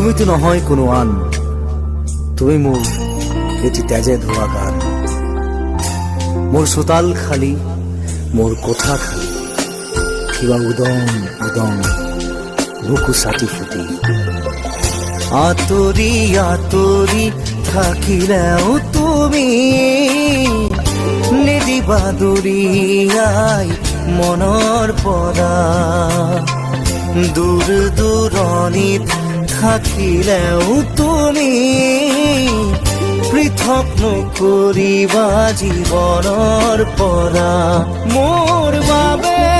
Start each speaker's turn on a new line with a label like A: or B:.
A: তুমিতো নহয় কোনো আন, তুমি মোৰ এটি তেজে ধোৱা গান। মোৰ চোতাল খালী, মোৰ কোঠা খালী, কিবা উদং উদং বুকু চাটি ফুটি। আঁতৰি আঁতৰি থাকিলেও তুমি নিদিবা দূৰিয়াই মনৰ পৰা। দূৰ দূৰণিত থাকিলেও তুমি পৃথক নকৰিবা জীৱনৰ পৰা। মোৰ বাবে